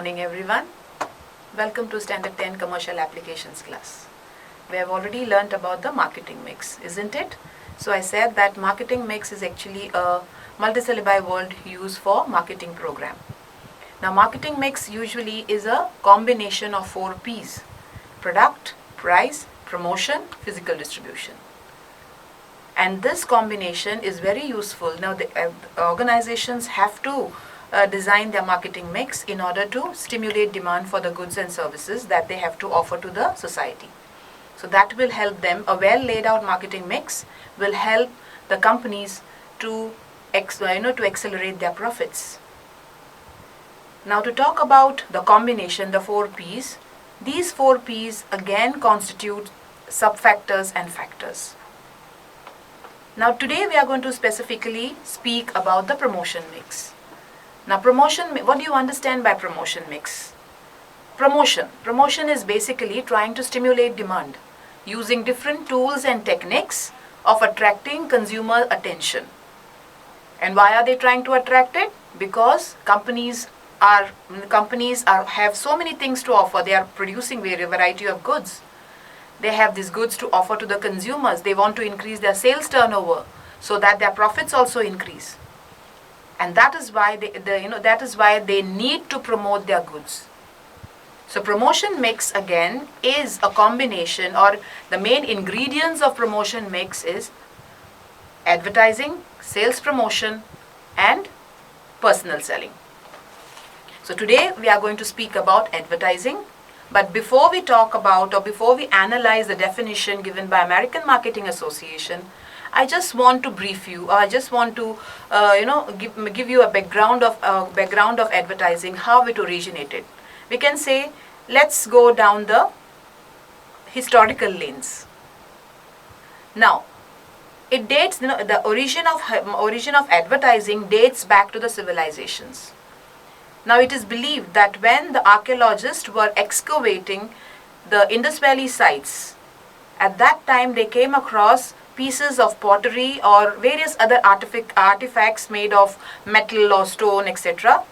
morning everyone. Welcome to Standard 10 Commercial Applications class. We have already learnt about the marketing mix, isn't it? So I said that marketing mix is actually a multisyllable word used for marketing program. Now marketing mix usually is a combination of 4 P's: product, price, promotion, physical distribution. And this combination is very useful. Now the organizations have to design their marketing mix in order to stimulate demand for the goods and services that they have to offer to the society. So that will help them. A well laid out marketing mix will help the companies to accelerate their profits. Now to talk about the combination, the 4 P's, these 4 P's again constitute subfactors and factors. Now today we are going to specifically speak about the promotion mix. Now promotion, what do you understand by promotion mix? Promotion is basically trying to stimulate demand using different tools and techniques of attracting consumer attention. And why are they trying to attract it? Because companies have so many things to offer. They are producing a variety of goods. They have these goods to offer to the consumers. They want to increase their sales turnover so that their profits also increase. And that is why they need to promote their goods. So promotion mix again is a combination, or the main ingredients of promotion mix is advertising, sales promotion, and personal selling. So today we are going to speak about advertising. But before we talk about, or before we analyze the definition given by American Marketing Association, I just want to brief you, or I just want to, give you a background of advertising, how it originated. We can say, let's go down the historical lanes. Now, it dates, the origin of advertising dates back to the civilizations. Now, it is believed that when the archaeologists were excavating the Indus Valley sites, at that time they came across pieces of pottery or various other artifacts made of metal or stone, etc.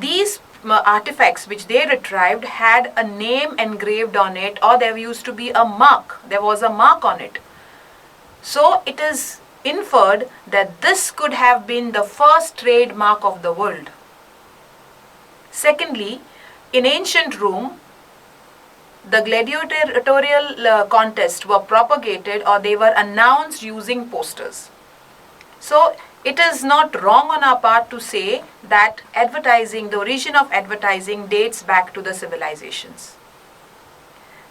These artifacts which they retrieved had a name engraved on it, or there used to be a mark. There was a mark on it. So it is inferred that this could have been the first trademark of the world. Secondly, in ancient Rome, the gladiatorial contests were propagated, or they were announced using posters. So it is not wrong on our part to say that advertising, the origin of advertising dates back to the civilizations.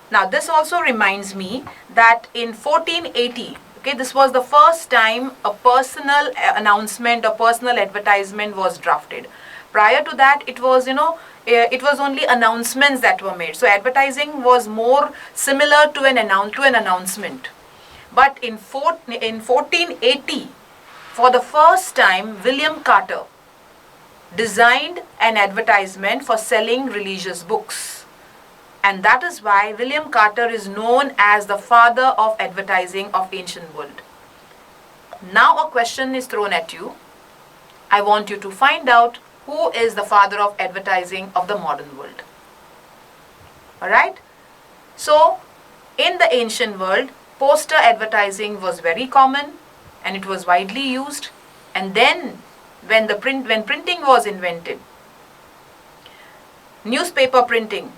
Now this also reminds me that in 1480, this was the first time a personal announcement, a personal advertisement was drafted. Prior to that, it was only announcements that were made. So advertising was more similar to an announcement. But in 1480, for the first time, William Carter designed an advertisement for selling religious books. And that is why William Carter is known as the father of advertising of ancient world. Now a question is thrown at you. I want you to find out who is the father of advertising of the modern world. Alright? So, in the ancient world, poster advertising was very common and it was widely used. And then, when printing was invented, newspaper printing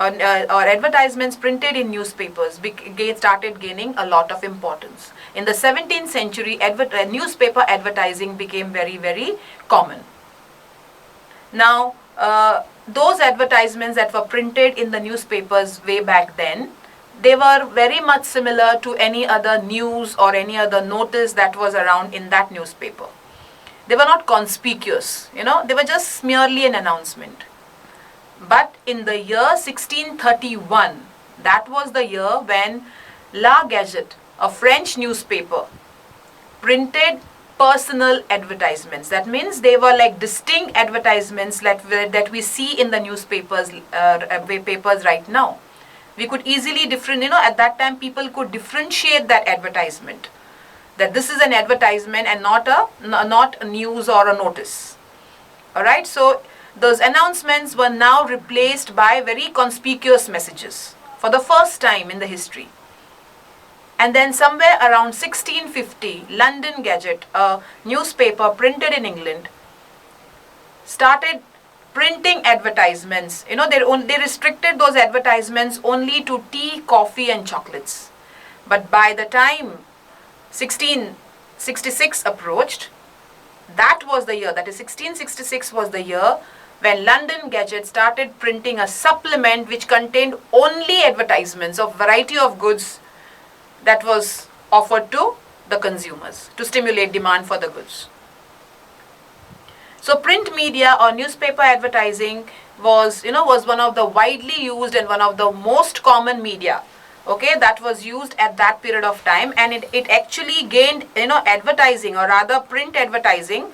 or advertisements printed in newspapers started gaining a lot of importance. In the 17th century, newspaper advertising became very, very common. Now, those advertisements that were printed in the newspapers way back then, they were very much similar to any other news or any other notice that was around in that newspaper. They were not conspicuous, they were just merely an announcement. But in the year 1631, that was the year when La Gazette, a French newspaper, printed personal advertisements. That means they were like distinct advertisements that we see in the newspapers papers right now. We could easily at that time people could differentiate that advertisement, that this is an advertisement and not a news or a notice. Alright, so those announcements were now replaced by very conspicuous messages for the first time in the history. And then somewhere around 1650, London Gazette, a newspaper printed in England, started printing advertisements. They restricted those advertisements only to tea, coffee and chocolates. But by the time 1666 approached, that was the year, that is 1666 was the year when London Gazette started printing a supplement which contained only advertisements of variety of goods that was offered to the consumers to stimulate demand for the goods. So print media or newspaper advertising was one of the widely used and one of the most common media, okay, that was used at that period of time. And it actually gained, advertising, or rather print advertising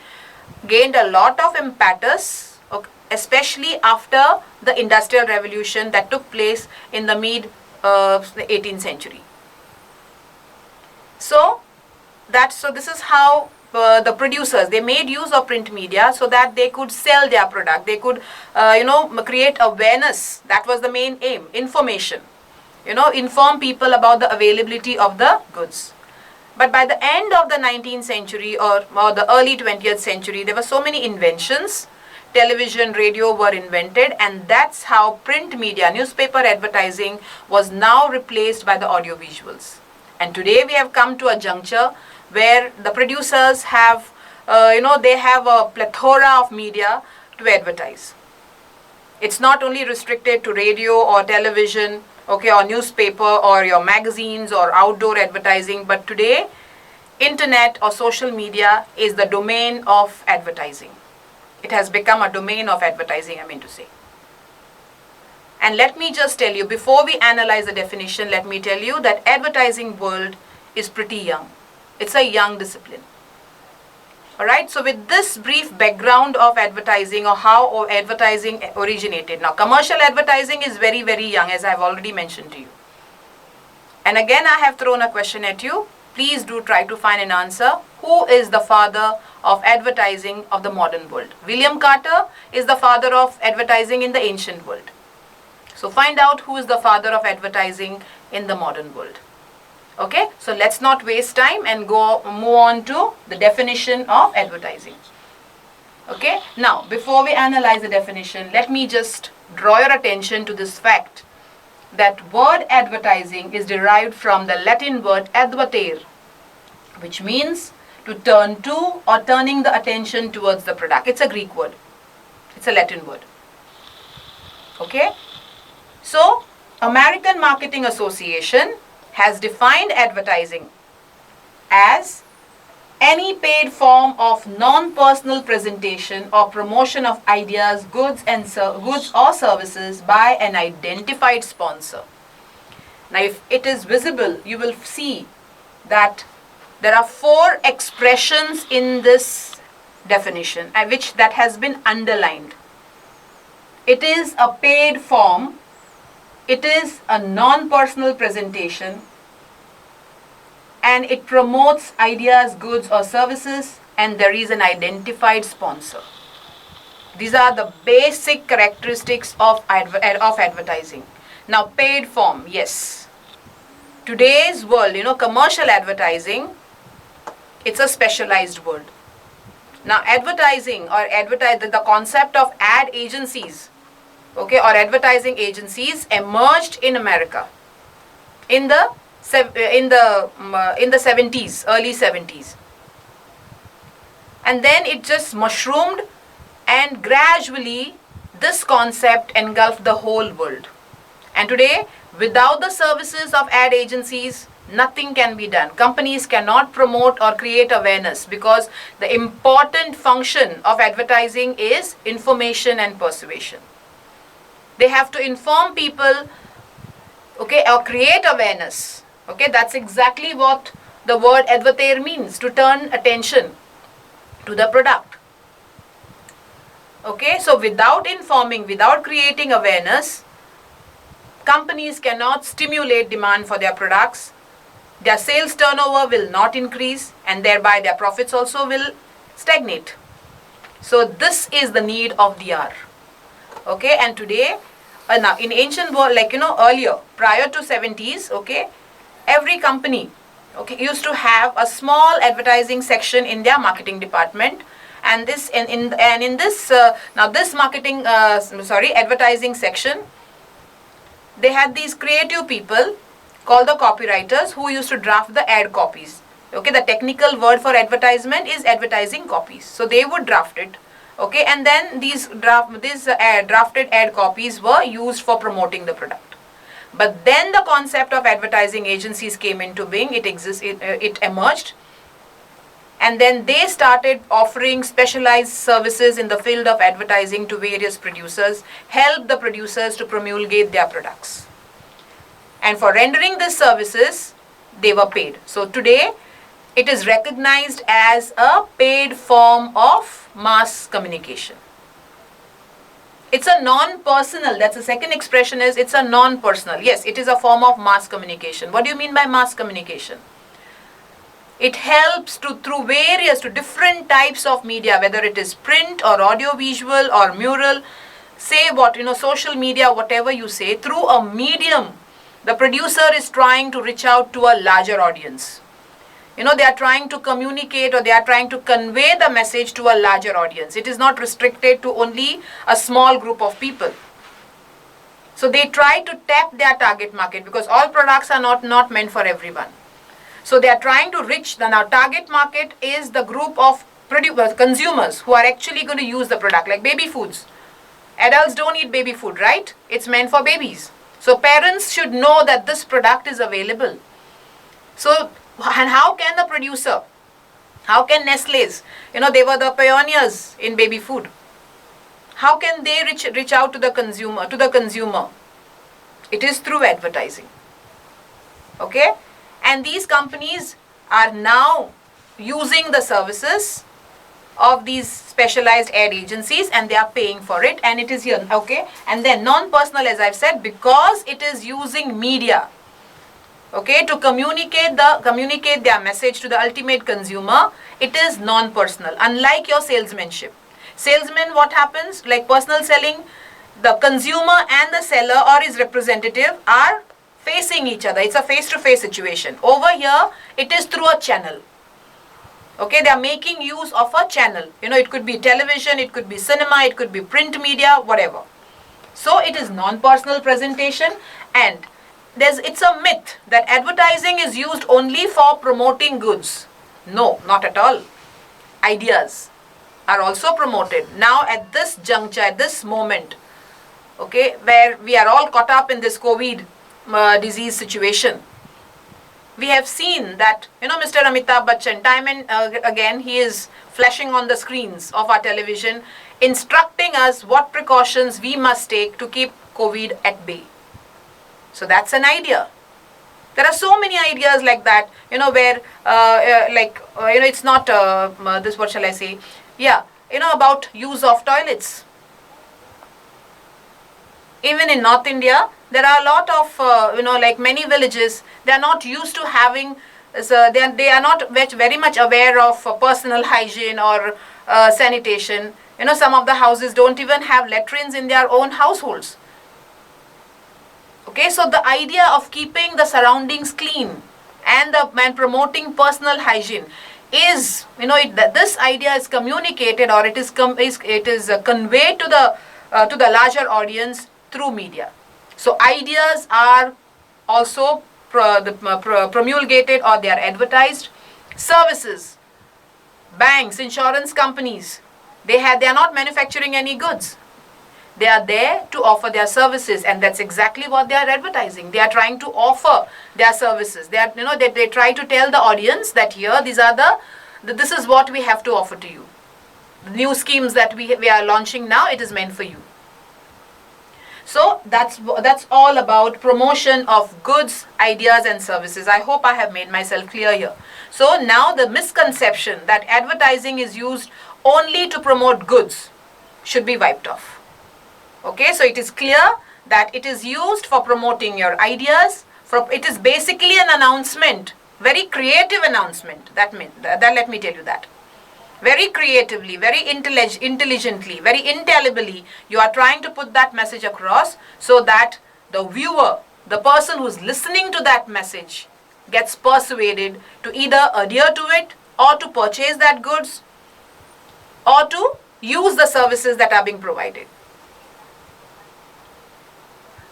gained a lot of impetus, okay, especially after the Industrial Revolution that took place in the mid 18th century. So this is how the producers, they made use of print media so that they could sell their product. They could, create awareness. That was the main aim. Information. Inform people about the availability of the goods. But by the end of the 19th century or the early 20th century, there were so many inventions. Television, radio were invented, and that's how print media, newspaper advertising was now replaced by the audiovisuals. And today we have come to a juncture where the producers have, they have a plethora of media to advertise. It's not only restricted to radio or television, okay, or newspaper or your magazines or outdoor advertising, but today internet or social media is the domain of advertising. It has become a domain of advertising, I mean to say. And let me just tell you, before we analyze the definition, let me tell you that advertising world is pretty young. It's a young discipline. Alright, so with this brief background of advertising or how advertising originated. Now, commercial advertising is very, very young, as I've already mentioned to you. And again, I have thrown a question at you. Please do try to find an answer. Who is the father of advertising of the modern world? William Carter is the father of advertising in the ancient world. So find out who is the father of advertising in the modern world. Okay, so let's not waste time and move on to the definition of advertising. Okay, now before we analyze the definition, let me just draw your attention to this fact that word advertising is derived from the Latin word advertere, which means to turn to or turning the attention towards the product. It's a Greek word. It's a Latin word. Okay, so American Marketing Association has defined advertising as any paid form of non-personal presentation or promotion of ideas, goods or services by an identified sponsor. Now, if it is visible, you will see that there are 4 expressions in this definition, which that has been underlined. It is a paid form. It is a non-personal presentation, and it promotes ideas, goods or services, and there is an identified sponsor. These are the basic characteristics of advertising. Now, paid form, yes. Today's world, commercial advertising, it's a specialized world. Now, advertising or the concept of ad agencies, okay, or advertising agencies emerged in America in the 70s, early 70s, and then it just mushroomed, and gradually this concept engulfed the whole world. And today, without the services of ad agencies, nothing can be done. Companies cannot promote or create awareness, because the important function of advertising is information and persuasion. They have to inform people, okay, or create awareness. Okay, that's exactly what the word advertere means, to turn attention to the product. Okay, so without informing, without creating awareness, companies cannot stimulate demand for their products. Their sales turnover will not increase, and thereby their profits also will stagnate. So this is the need of the hour. Okay, and today, now in ancient world, like earlier, prior to 70s, okay, every company, okay, used to have a small advertising section in their marketing department, and this in this now this marketing advertising section, they had these creative people called the copywriters who used to draft the ad copies. Okay, the technical word for advertisement is advertising copies. So they would draft it. Okay, and then these drafted ad copies were used for promoting the product. But then the concept of advertising agencies came into being. It emerged, and then they started offering specialized services in the field of advertising to various producers, help the producers to promulgate their products. And for rendering these services, they were paid. So today, it is recognized as a paid form of mass communication. It's a non-personal, that's the second expression, is it's a non-personal. Yes, it is a form of mass communication. What do you mean by mass communication? It helps to different types of media, whether it is print or audio visual or mural, say what, social media, whatever you say, through a medium, the producer is trying to reach out to a larger audience. They are trying to communicate, or they are trying to convey the message to a larger audience. It is not restricted to only a small group of people. So they try to tap their target market, because all products are not meant for everyone. So they are trying to reach the now target market is the group of consumers who are actually going to use the product, like baby foods. Adults don't eat baby food, right? It's meant for babies. So parents should know that this product is available. So, and how can the producer, how can Nestle's, they were the pioneers in baby food. How can they reach out to the consumer? It is through advertising. Okay? And these companies are now using the services of these specialized ad agencies, and they are paying for it, and it is here. Okay? And then non-personal, as I've said, because it is using media, okay, to communicate their message to the ultimate consumer, it is non-personal. Unlike your salesmanship. Salesman, what happens? Like personal selling, the consumer and the seller or his representative are facing each other. It's a face-to-face situation. Over here, it is through a channel. Okay, they are making use of a channel. It could be television, it could be cinema, it could be print media, whatever. So it is non-personal presentation, and it's a myth that advertising is used only for promoting goods. No, not at all. Ideas are also promoted. Now at this juncture, at this moment, okay, where we are all caught up in this COVID disease situation, we have seen that, Mr. Amitabh Bachchan, time and again, he is flashing on the screens of our television, instructing us what precautions we must take to keep COVID at bay. So that's an idea. There are so many ideas like that, where, it's not this, what shall I say? Yeah, about use of toilets. Even in North India, there are a lot of, like many villages, they are not used to having, they are not very much aware of personal hygiene or sanitation. Some of the houses don't even have latrines in their own households. Okay, so the idea of keeping the surroundings clean and promoting personal hygiene is, this idea is communicated, or it is conveyed to the larger audience through media. So ideas are also promulgated, or they are advertised. Services, banks, insurance companies, they are not manufacturing any goods. They are there to offer their services, and that's exactly what they are advertising. They are trying to offer their services. They are, they try to tell the audience that here, this is what we have to offer to you. The new schemes that we are launching now, it is meant for you. So that's all about promotion of goods, ideas and services. I hope I have made myself clear here. So now the misconception that advertising is used only to promote goods should be wiped off. Okay, so it is clear that it is used for promoting your ideas. It is basically an announcement, very creative announcement. That let me tell you that. very creatively, very intelligently, very intellibly, you are trying to put that message across so that the viewer, the person who's listening to that message, gets persuaded to either adhere to it or to purchase that goods or to use the services that are being provided.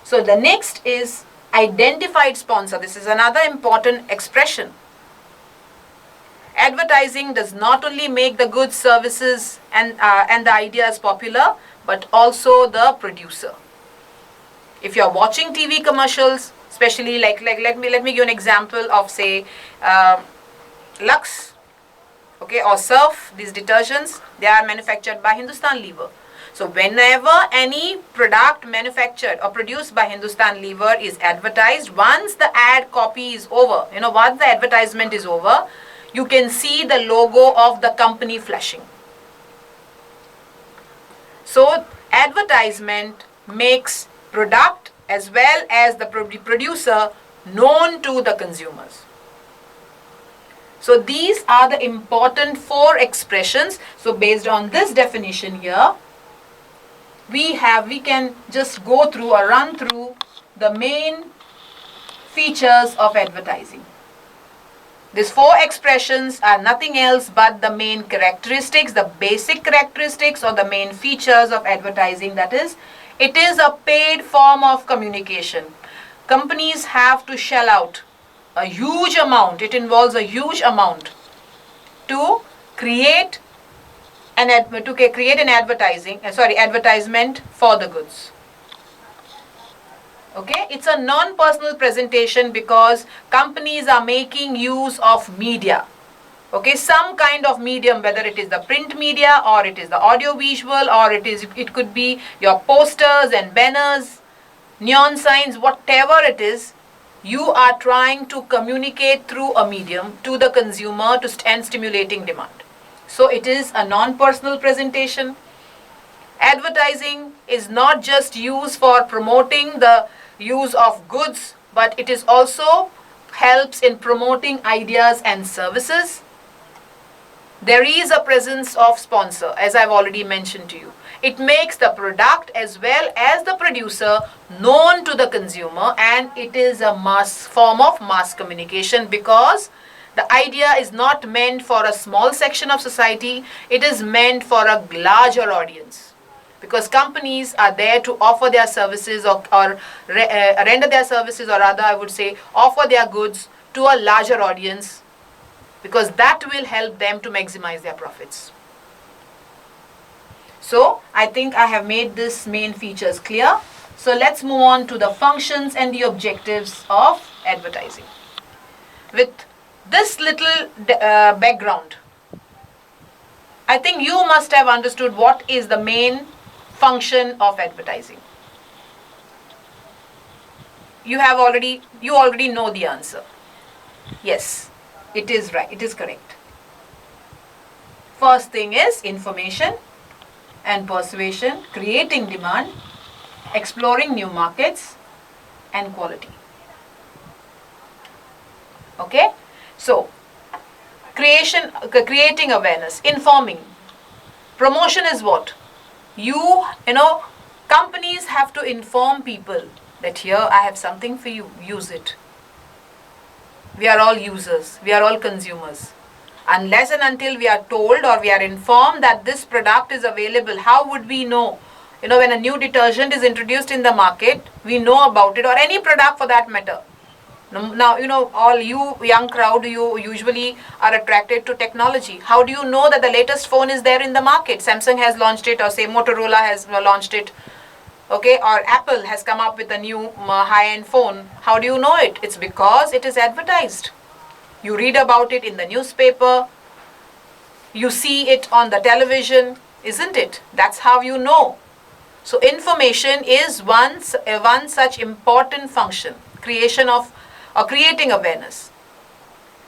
So the next is identified sponsor. This is another important expression. Advertising does not only make the goods, services and the ideas popular, but also the producer. If you are watching TV commercials, especially like let me give you an example of, say, Lux, okay, or Surf. These detergents, they are manufactured by Hindustan Lever. So whenever any product manufactured or produced by Hindustan Lever is advertised, once the ad copy is over, once the advertisement is over, you can see the logo of the company flashing. So advertisement makes product as well as the producer known to the consumers. So these are the important 4 expressions. So based on this definition here, we can just go through or run through the main features of advertising. These 4 expressions are nothing else but the main characteristics, the basic characteristics or the main features of advertising. That is, it is a paid form of communication. Companies have to shell out a huge amount. It involves a huge amount to create an advertisement for the goods. Okay, it's a non-personal presentation because companies are making use of media. Okay, some kind of medium, whether it is the print media or it is the audio visual or it could be your posters and banners, neon signs, whatever it is, you are trying to communicate through a medium to the consumer and stimulating demand. So it is a non-personal presentation. Advertising is not just used for promoting the use of goods, but it is also helps in promoting ideas and services. There is a presence of sponsor, as I've already mentioned to you. It makes the product as well as the producer known to the consumer, and it is a form of mass communication because the idea is not meant for a small section of society, it is meant for a larger audience. Because companies are there to offer their services or render their services, or rather I would say offer their goods to a larger audience, because that will help them to maximize their profits. So I think I have made this main features clear. So let's move on to the functions and the objectives of advertising. With this little background, I think you must have understood what is the main function of advertising. You already know the answer. Yes, it is right. It is correct. First thing is information and persuasion, creating demand, exploring new markets, and quality. Okay? So, creating awareness, informing. Promotion is what? Companies have to inform people that here I have something for you, use it. We are all users, we are all consumers. Unless and until we are told or we are informed that this product is available, how would we know? When a new detergent is introduced in the market, we know about it, or any product for that matter. Now, all you young crowd, you usually are attracted to technology. How do you know that the latest phone is there in the market? Samsung has launched it, or say Motorola has launched it, okay, or Apple has come up with a new high-end phone. How do you know it? It's because it is advertised. You read about it in the newspaper, you see it on the television, isn't it? That's how you know. So information is one such important function, creating awareness.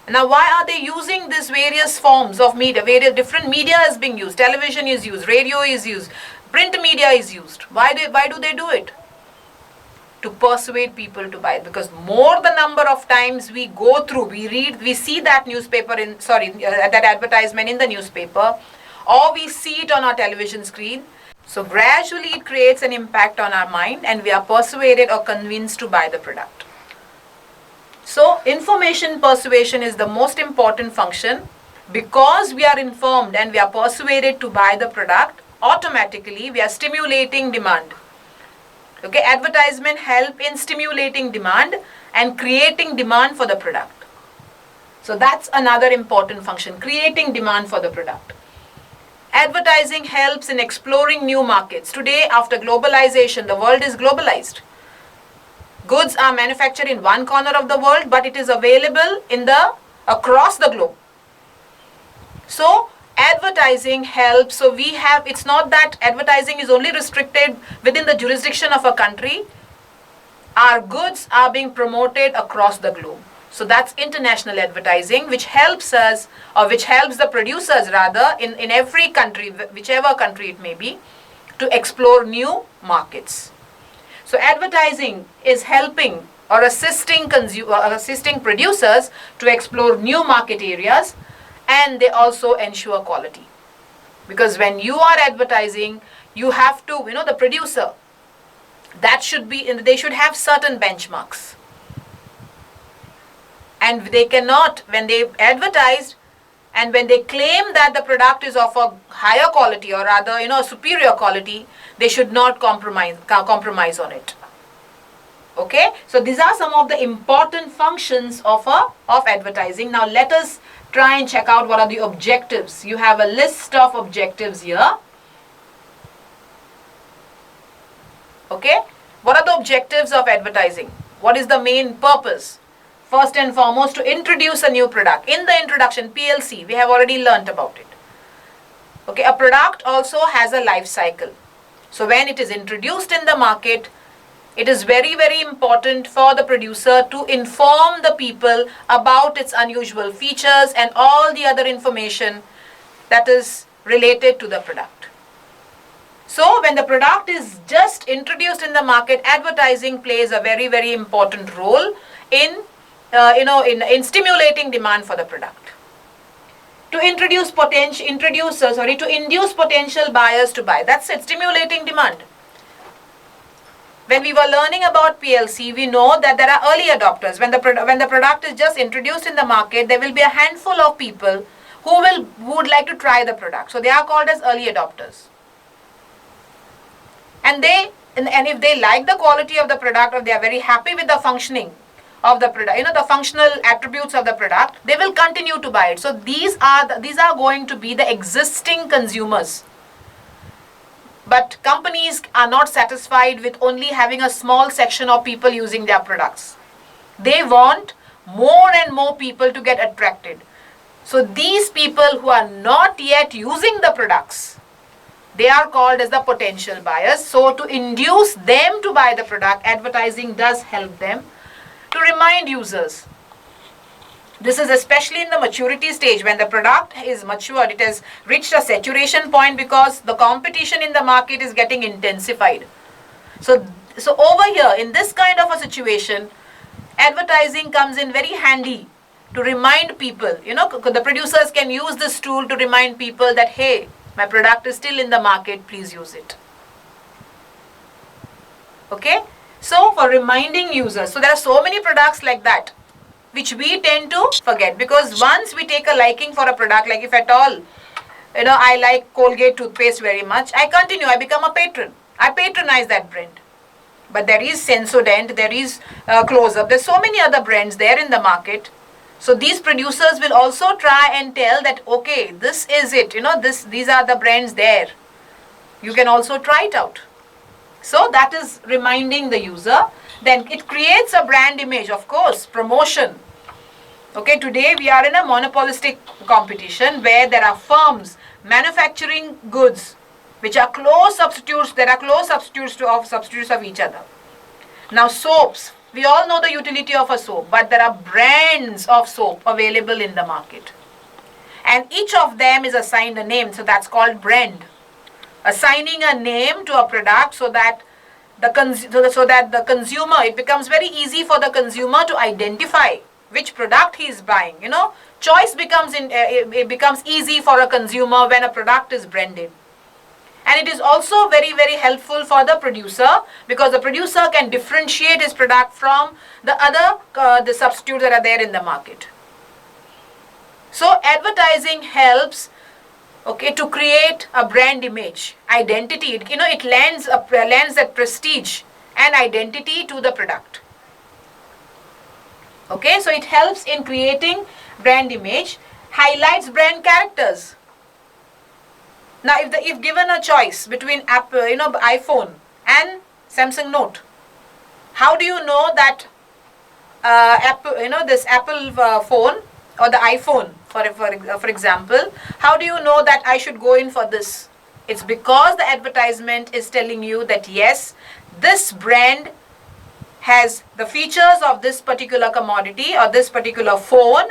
Now, why are they using these various forms of media? Various different media is being used. Television is used, radio is used, print media is used. Why do they do it? to persuade people to buy it. Because more the number of times we go through, we read, we see that that advertisement in the newspaper, or we see it on our television screen. So gradually it creates an impact on our mind and we are persuaded or convinced to buy the product. So information persuasion is the most important function. Because we are informed and we are persuaded to buy the product, automatically we are stimulating demand. Okay, advertisement help in stimulating demand and creating demand for the product. So that's another important function, creating demand for the product. Advertising helps in exploring new markets. Today, after globalization, the world is globalized. Goods are manufactured in one corner of the world, but it is available across the globe. So advertising helps. So it's not that advertising is only restricted within the jurisdiction of a country. Our goods are being promoted across the globe. So that's international advertising, which helps us, or which helps the producers rather, in every country, whichever country it may be, to explore new markets. So advertising is helping or assisting producers to explore new market areas, and they also ensure quality. Because when you are advertising, you have to, the producer, they should have certain benchmarks. And they cannot, when they advertise and when they claim that the product is of a higher quality or rather, superior quality, they should not compromise on it. Okay, so these are some of the important functions of advertising. Now let us try and check out what are the objectives. You have a list of objectives here. Okay, what are the objectives of advertising? What is the main purpose? First and foremost, to introduce a new product. In the introduction, PLC, we have already learnt about it. Okay, a product also has a life cycle. So when it is introduced in the market, it is very, very important for the producer to inform the people about its unusual features and all the other information that is related to the product. So when the product is just introduced in the market, advertising plays a very, very important role in stimulating demand for the product. To induce potential buyers to buy. That's it, stimulating demand. When we were learning about PLC, we know that there are early adopters. When the product is just introduced in the market, there will be a handful of people who would like to try the product. So they are called as early adopters. And if they like the quality of the product, or they are very happy with the functioning of the product, the functional attributes of the product, they will continue to buy it. So these are going to be the existing consumers. But companies are not satisfied with only having a small section of people using their products. They want more and more people to get attracted. So these people who are not yet using the products, they are called as the potential buyers. So to induce them to buy the product, advertising does help them. To remind users, this is especially in the maturity stage, when the product is matured, it has reached a saturation point because the competition in the market is getting intensified. So over here, in this kind of a situation, advertising comes in very handy to remind people. The producers can use this tool to remind people that, hey, my product is still in the market, please use it. Okay? So for reminding users, so there are so many products like that, which we tend to forget, because once we take a liking for a product, like if at all, I like Colgate toothpaste very much, I become a patron. I patronize that brand. But there is Sensodyne, there is Close-Up, there's so many other brands there in the market. So these producers will also try and tell that, okay, this is it, these are the brands there. You can also try it out. So that is reminding the user. Then it creates a brand image, of course, promotion. Okay, today we are in a monopolistic competition where there are firms manufacturing goods which are close substitutes. There are close substitutes of each other. Now soaps, we all know the utility of a soap, but there are brands of soap available in the market. And each of them is assigned a name, so that's called brand. Assigning a name to a product so that so that the consumer, it becomes very easy for the consumer to identify which product he is buying. Choice becomes it becomes easy for a consumer when a product is branded. And it is also very, very helpful for the producer, because the producer can differentiate his product from the other the substitutes that are there in the market. So advertising helps, to create a brand image, identity. It lends that prestige and identity to the product. Okay, so it helps in creating brand image, highlights brand characters. Now, if given a choice between Apple, iPhone and Samsung Note, how do you know that Apple, this Apple phone or the iPhone, for example, how do you know that I should go in for this? It's because the advertisement is telling you that yes, this brand has the features of this particular commodity or this particular phone.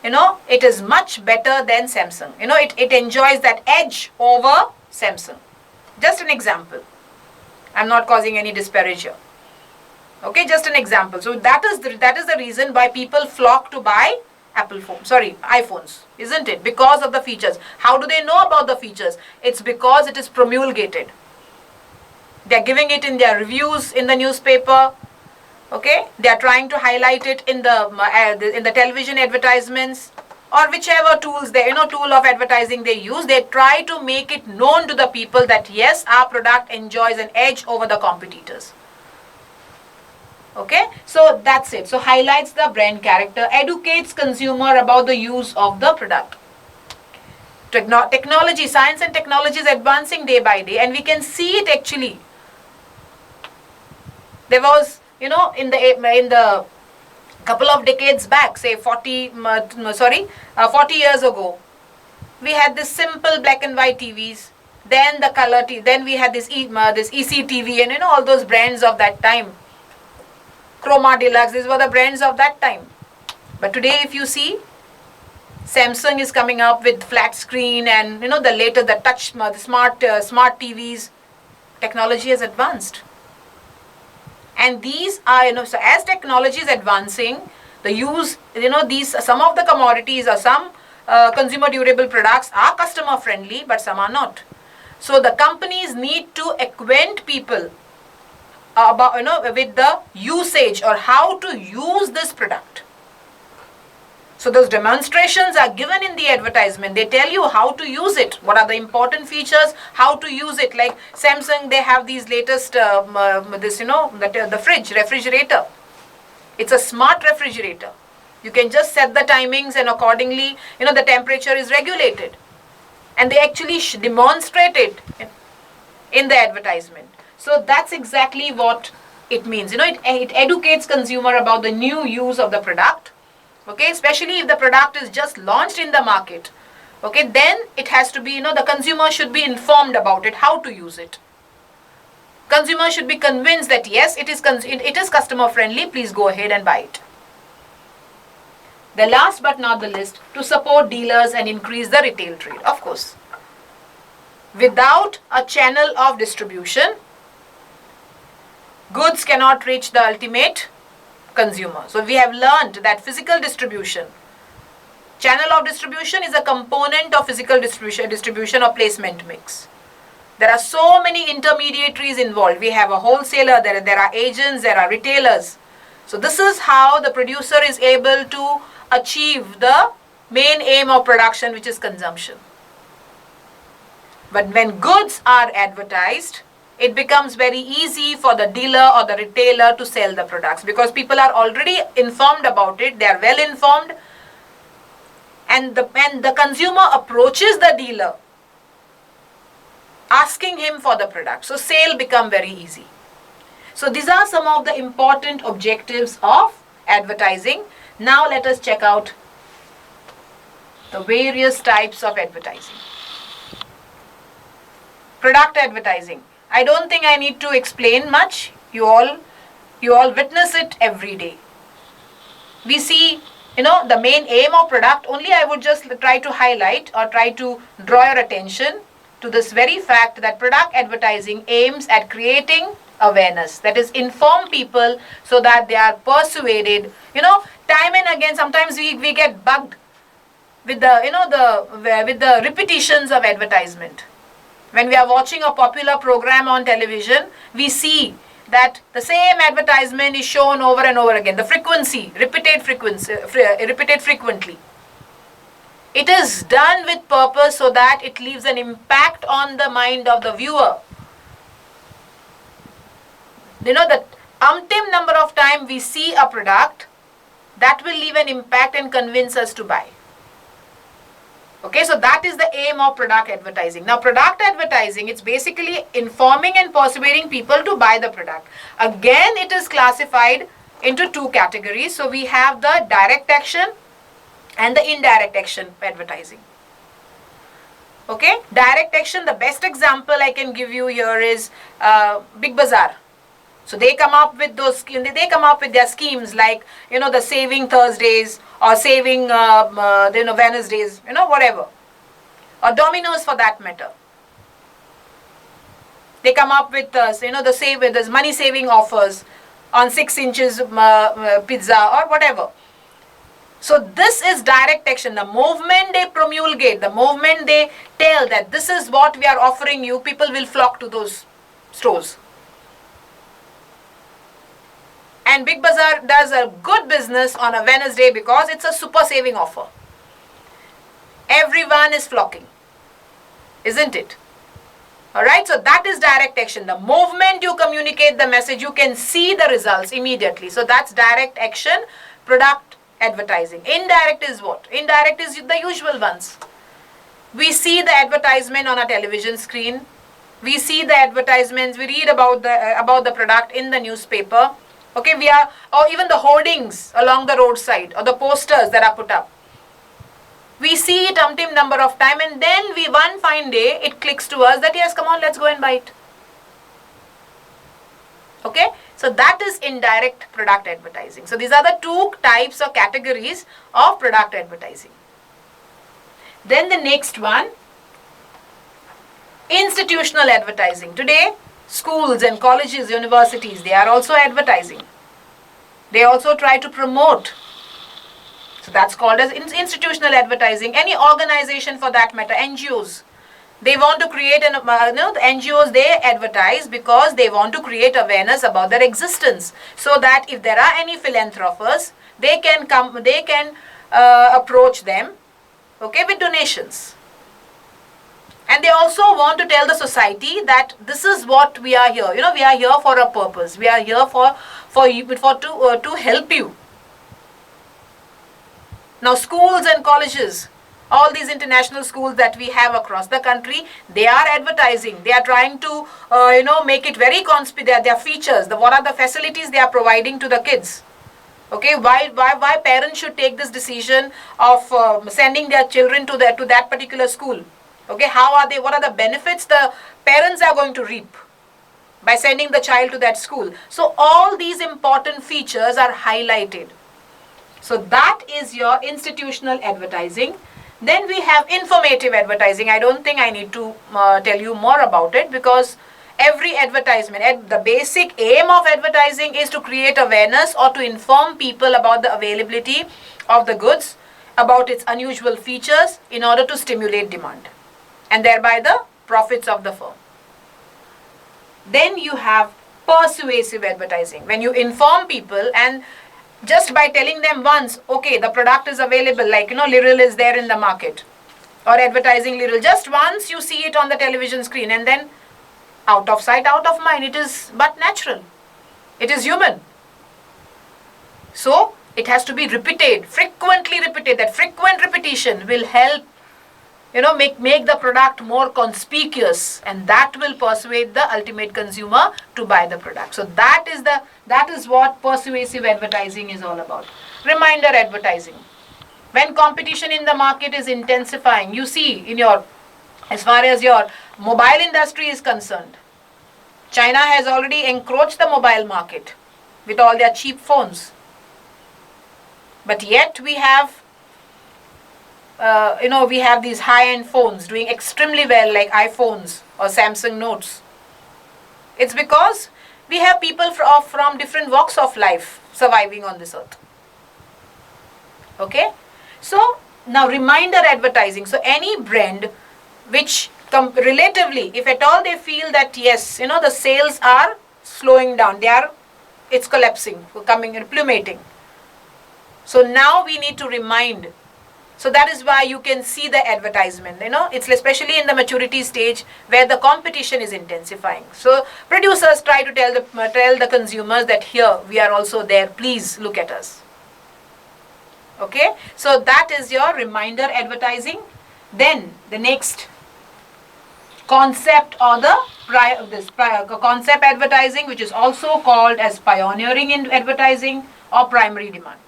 It is much better than Samsung. It enjoys that edge over Samsung. Just an example. I'm not causing any disparage here. Okay, just an example. So that is the reason why people flock to buy iPhones, isn't it? Because of the features. How do they know about the features? It's because it is promulgated. They're giving it in their reviews in the newspaper. Okay, they are trying to highlight it in the television advertisements, or whichever tools tool of advertising they use. They try to make it known to the people that yes, our product enjoys an edge over the competitors. Okay, so that's it. So highlights the brand character, educates consumer about the use of the product. Technology, science and technology is advancing day by day, and we can see it actually. There was, in the couple of decades back, say 40 years ago, we had this simple black and white TVs. Then the color TV. Then we had this ECTV and all those brands of that time. Chroma Deluxe. These were the brands of that time. But today, if you see, Samsung is coming up with flat screen and the touch, the smart TVs. Technology has advanced. And these are, so as technology is advancing, the use, some of the commodities or some consumer durable products are customer friendly, but some are not. So the companies need to acquaint people about, with the usage or how to use this product. So those demonstrations are given in the advertisement. They tell you how to use it. What are the important features? How to use it? Like Samsung, they have these latest, the refrigerator. It's a smart refrigerator. You can just set the timings and accordingly, the temperature is regulated. And they actually demonstrate it in the advertisement. So that's exactly what it means. It educates consumer about the new use of the product. Okay, especially if the product is just launched in the market. Okay, then it has to be, the consumer should be informed about it, how to use it. Consumer should be convinced that yes, it is customer friendly, please go ahead and buy it. The last but not the least, to support dealers and increase the retail trade, of course. Without a channel of distribution, goods cannot reach the ultimate consumer. So we have learned that physical distribution, channel of distribution is a component of physical distribution or placement mix. There are so many intermediaries involved. We have a wholesaler, there are agents, there are retailers. So this is how the producer is able to achieve the main aim of production, which is consumption. But when goods are advertised, it becomes very easy for the dealer or the retailer to sell the products because people are already informed about it. They are well informed. And when the consumer approaches the dealer, asking him for the product, so sale become very easy. So these are some of the important objectives of advertising. Now let us check out the various types of advertising. Product advertising. I don't think I need to explain much. You all witness it every day. We see, the main aim of product. Only I would just try to highlight or try to draw your attention to this very fact that product advertising aims at creating awareness. That is, inform people so that they are persuaded. Time and again, sometimes we get bugged with the repetitions of advertisement. When we are watching a popular program on television, we see that the same advertisement is shown over and over again. The frequency, repeated frequently. It is done with purpose so that it leaves an impact on the mind of the viewer. The umpteen number of times we see a product, that will leave an impact and convince us to buy. Okay, so that is the aim of product advertising. Now, product advertising, it's basically informing and persuading people to buy the product. Again, it is classified into two categories. So, we have the direct action and the indirect action advertising. Okay, direct action, the best example I can give you here is Big Bazaar. So they come up with their schemes like, the saving Thursdays or saving, Wednesdays, whatever. Or Domino's for that matter. They come up with, there's money saving offers on 6 inches pizza or whatever. So this is direct action. The movement they promulgate, the movement they tell that this is what we are offering you, people will flock to those stores. And Big Bazaar does a good business on a Wednesday because it's a super saving offer. Everyone is flocking, isn't it? Alright, so that is direct action. The moment you communicate the message, you can see the results immediately. So that's direct action, product advertising. Indirect is what? Indirect is the usual ones. We see the advertisement on a television screen. We see the advertisements. We read about the product in the newspaper. Okay, or even the hoardings along the roadside or the posters that are put up. We see it umpteen number of times, and then one fine day it clicks to us that yes, come on, let's go and buy it. Okay, so that is indirect product advertising. So these are the two types or categories of product advertising. Then the next one, institutional advertising. Today, schools and colleges, universities, they are also advertising. They also try to promote. So that's called as institutional advertising. Any organization for that matter, NGOs, they want to create the NGOs, they advertise because they want to create awareness about their existence. So that if there are any philanthropists, they can approach them, okay, with donations. And they also want to tell the society that this is what we are here. We are here for a purpose. We are here to help you. Now, schools and colleges, all these international schools that we have across the country, they are advertising. They are trying to, make it very conspicuous. Their features, what are the facilities they are providing to the kids. Okay, why parents should take this decision of sending their children to that particular school. Okay, what are the benefits the parents are going to reap by sending the child to that school. So all these important features are highlighted. So that is your institutional advertising. Then we have informative advertising. I don't think I need to tell you more about it because every advertisement, the basic aim of advertising is to create awareness or to inform people about the availability of the goods, about its unusual features in order to stimulate demand and thereby the profits of the firm. Then you have persuasive advertising. When you inform people and just by telling them once, okay, the product is available, like, Liril is there in the market, or advertising Liril, just once you see it on the television screen and then out of sight, out of mind, it is but natural. It is human. So, it has to be repeated, frequently repeated. That frequent repetition will help, make the product more conspicuous, and that will persuade the ultimate consumer to buy the product. So that is what persuasive advertising is all about. Reminder advertising. When competition in the market is intensifying, you see as far as your mobile industry is concerned, China has already encroached the mobile market with all their cheap phones. But yet we have these high-end phones doing extremely well, like iPhones or Samsung Notes. It's because We have people from different walks of life surviving on this earth. Okay? So, now reminder advertising. So, any brand which relatively, if at all they feel that yes, the sales are slowing down, it's collapsing, plummeting. So now we need to remind. So that is why you can see the advertisement, it's especially in the maturity stage where the competition is intensifying. So producers try to tell the consumers that here we are also there, please look at us. Okay, so that is your reminder advertising. Then the next concept or concept advertising, which is also called as pioneering in advertising or primary demand.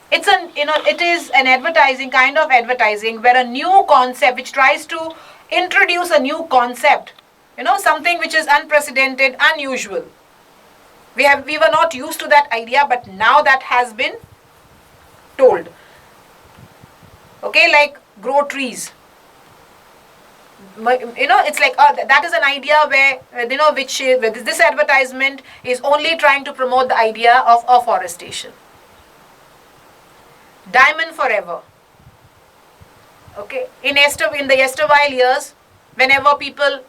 It is an advertising kind of advertising where a new concept which tries to introduce a new concept, something which is unprecedented, unusual. We were not used to that idea, but now that has been told. Okay, like grow trees. It's like that is an idea where this advertisement is only trying to promote the idea of afforestation. Diamond forever. Okay, in the erstwhile years, whenever people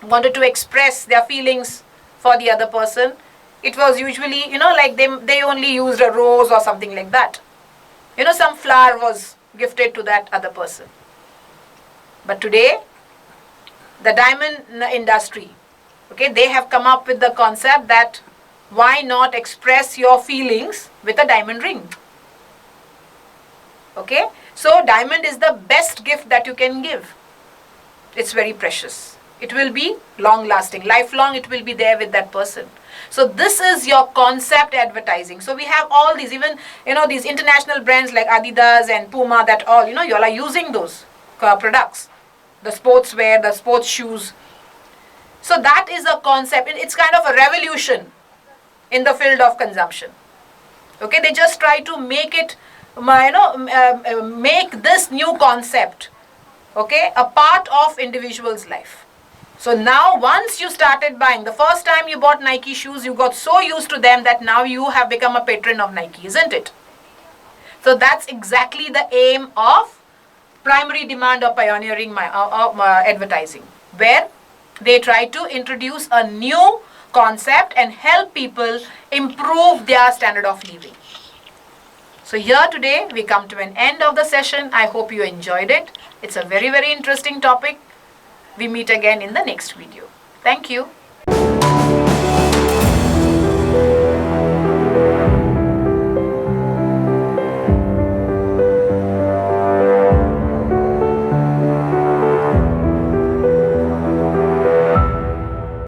wanted to express their feelings for the other person, it was usually like they only used a rose or something like that. Some flower was gifted to that other person. But today, the diamond industry, okay, they have come up with the concept that why not express your feelings with a diamond ring. Okay, so diamond is the best gift that you can give. It's very precious. It will be long lasting, lifelong it will be there with that person. So this is your concept advertising. So we have all these, even these international brands like Adidas and Puma, that all, you all are using those products. The sportswear, the sports shoes. So that is a concept. It's kind of a revolution in the field of consumption. Okay, they just try to make it, make this new concept, okay, a part of individual's life. So now once you started buying, the first time you bought Nike shoes, you got so used to them that now you have become a patron of Nike, isn't it? So that's exactly the aim of primary demand or pioneering advertising, where they try to introduce a new concept and help people improve their standard of living. So here today we come to an end of the session. I hope you enjoyed it. It's a very, very interesting topic. We meet again in the next video. Thank you.